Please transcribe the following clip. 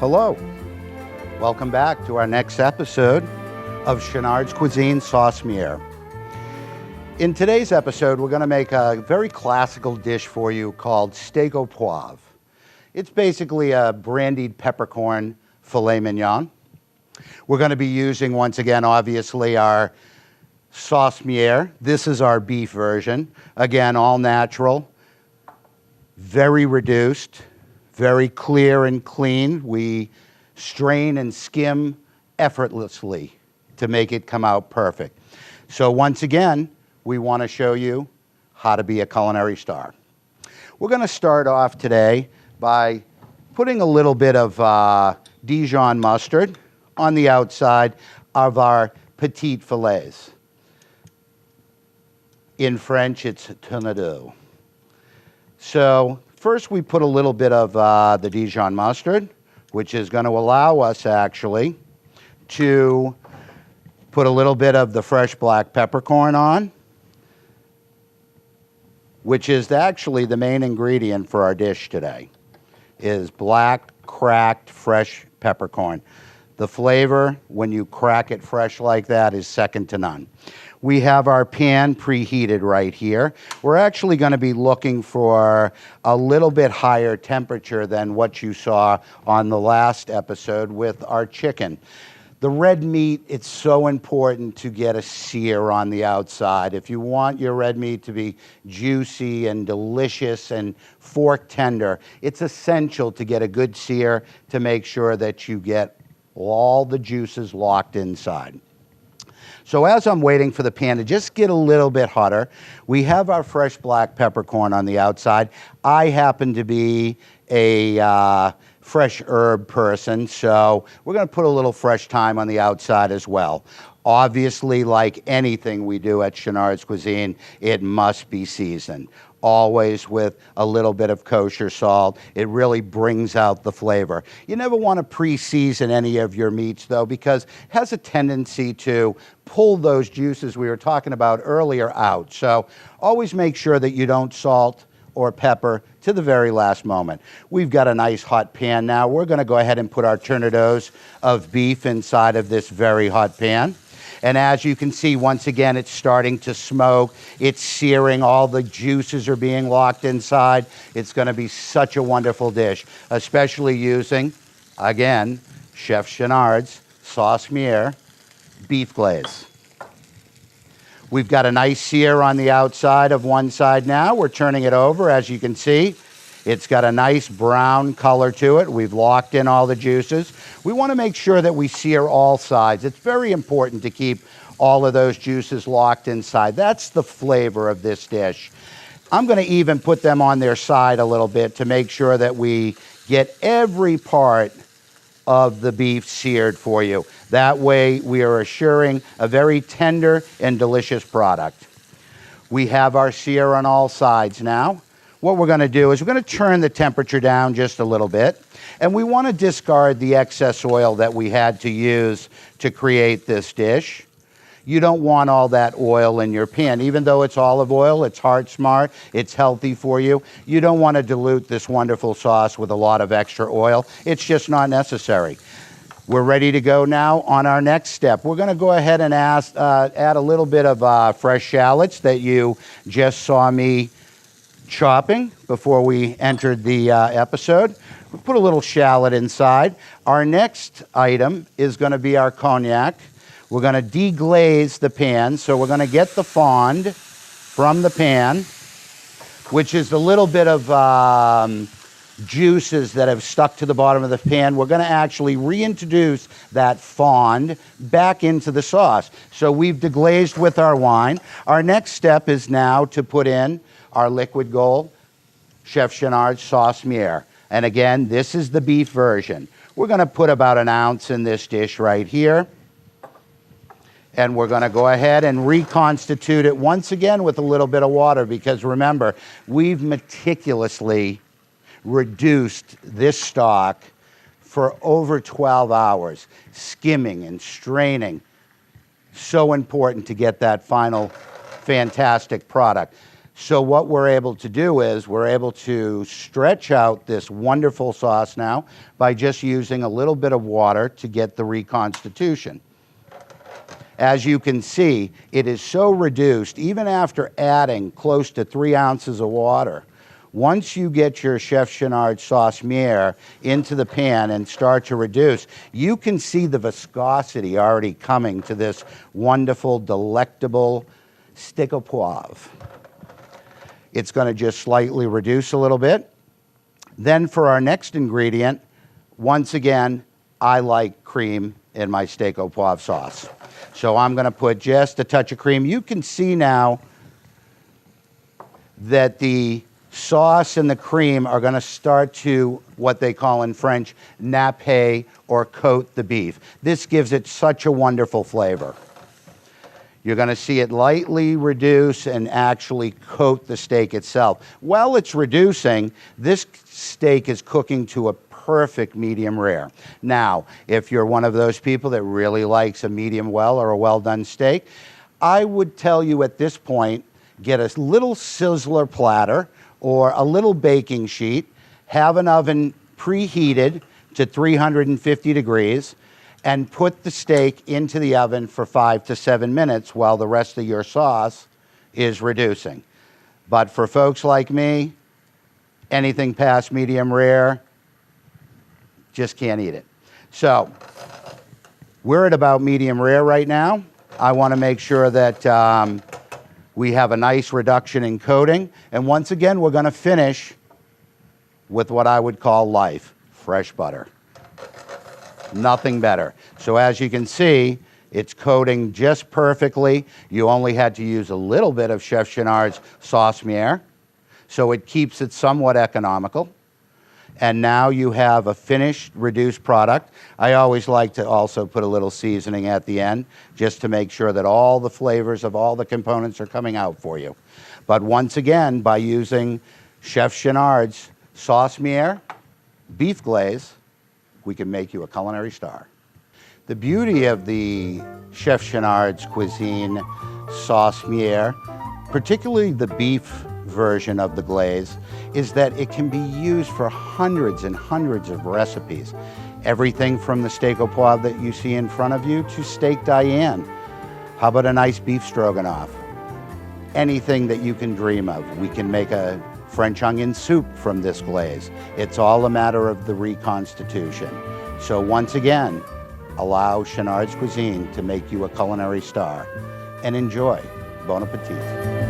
Hello. Welcome back to our next episode of Chenard's Cuisine Sauce Mier. In today's episode, we're going to make a very classical dish for you called steak au poivre. It's basically a brandied peppercorn filet mignon. We're going to be using, once again, obviously, our sauce mier. This is our beef version. Again, all natural, very reduced, very clear and clean. We strain and skim effortlessly to make it come out perfect. So once again, we want to show you how to be a culinary star. We're going to start off today by putting a little bit of Dijon mustard on the outside of our petite fillets. In French, it's tournedos. So first we put a little bit of the Dijon mustard, which is going to allow us actually to put a little bit of the fresh black peppercorn on, which is actually the main ingredient for our dish today, is black, cracked, fresh peppercorn. The flavor, when you crack it fresh like that, is second to none. We have our pan preheated right here. We're actually going to be looking for a little bit higher temperature than what you saw on the last episode with our chicken. The red meat, it's so important to get a sear on the outside. If you want your red meat to be juicy and delicious and fork tender, it's essential to get a good sear to make sure that you get all the juices locked inside. So as I'm waiting for the pan to just get a little bit hotter, we have our fresh black peppercorn on the outside. I happen to be a fresh herb person, so we're going to put a little fresh thyme on the outside as well. Obviously, like anything we do at Chenard's Cuisine, it must be seasoned. Always with a little bit of kosher salt. It really brings out the flavor. You never want to pre-season any of your meats, though, because it has a tendency to pull those juices we were talking about earlier out. So always make sure that you don't salt or pepper to the very last moment. We've got a nice hot pan now. We're going to go ahead and put our tournedos of beef inside of this very hot pan. And as you can see, once again, it's starting to smoke. It's searing. All the juices are being locked inside. It's going to be such a wonderful dish, especially using, again, Chef Chenard's sauce mier beef glaze. We've got a nice sear on the outside of one side now. We're turning it over, as you can see. It's got a nice brown color to it. We've locked in all the juices. We want to make sure that we sear all sides. It's very important to keep all of those juices locked inside. That's the flavor of this dish. I'm going to even put them on their side a little bit to make sure that we get every part of the beef seared for you. That way we are assuring a very tender and delicious product. We have our sear on all sides now. What we're going to do is we're going to turn the temperature down just a little bit, and we want to discard the excess oil that we had to use to create this dish. You don't want all that oil in your pan. Even though it's olive oil, it's heart smart, it's healthy for you. You don't want to dilute this wonderful sauce with a lot of extra oil. It's just not necessary. We're ready to go now on our next step. We're going to go ahead and add a little bit of fresh shallots that you just saw me chopping before we entered the episode. We'll put a little shallot inside. Our next item is going to be our cognac. We're going to deglaze the pan, so we're going to get the fond from the pan, which is a little bit of juices that have stuck to the bottom of the pan. We're going to actually reintroduce that fond back into the sauce. So we've deglazed with our wine. Our next step is now to put in our liquid gold Chef Chenard's sauce mier. And again, this is the beef version. We're going to put about an ounce in this dish right here. And we're going to go ahead and reconstitute it once again with a little bit of water, because remember, we've meticulously reduced this stock for over 12 hours, skimming and straining. So important to get that final fantastic product. So what we're able to do is we're able to stretch out this wonderful sauce now by just using a little bit of water to get the reconstitution. As you can see, it is so reduced, even after adding close to 3 ounces of water. Once you get your Chef Chenard sauce mière into the pan and start to reduce, you can see the viscosity already coming to this wonderful, delectable steak au poivre. It's going to just slightly reduce a little bit. Then for our next ingredient, once again, I like cream in my steak au poivre sauce. So I'm going to put just a touch of cream. You can see now that the sauce and the cream are going to start to, what they call in French, nappe or coat the beef. This gives it such a wonderful flavor. You're going to see it lightly reduce and actually coat the steak itself. While it's reducing, this steak is cooking to a perfect medium rare. Now, if you're one of those people that really likes a medium well or a well done steak, I would tell you at this point, get a little sizzler platter or a little baking sheet, have an oven preheated to 350 degrees, and put the steak into the oven for 5 to 7 minutes while the rest of your sauce is reducing. But for folks like me, anything past medium rare, just can't eat it. So we're at about medium rare right now. I want to make sure that we have a nice reduction in coating. And once again, we're going to finish with what I would call life, fresh butter. Nothing better. So as you can see, it's coating just perfectly. You only had to use a little bit of Chef Chenard's sauce mière, so it keeps it somewhat economical. And now you have a finished, reduced product. I always like to also put a little seasoning at the end, just to make sure that all the flavors of all the components are coming out for you. But once again, by using Chef Chenard's sauce mière, beef glaze, we can make you a culinary star. The beauty of the Chef Chenard's cuisine sauce mière, particularly the beef version of the glaze, is that it can be used for hundreds and hundreds of recipes. Everything from the steak au poivre that you see in front of you to steak Diane. How about a nice beef stroganoff? Anything that you can dream of. We can make a French onion soup from this glaze. It's all a matter of the reconstitution. So once again, allow Chenard's Cuisine to make you a culinary star. And enjoy. Bon appetit.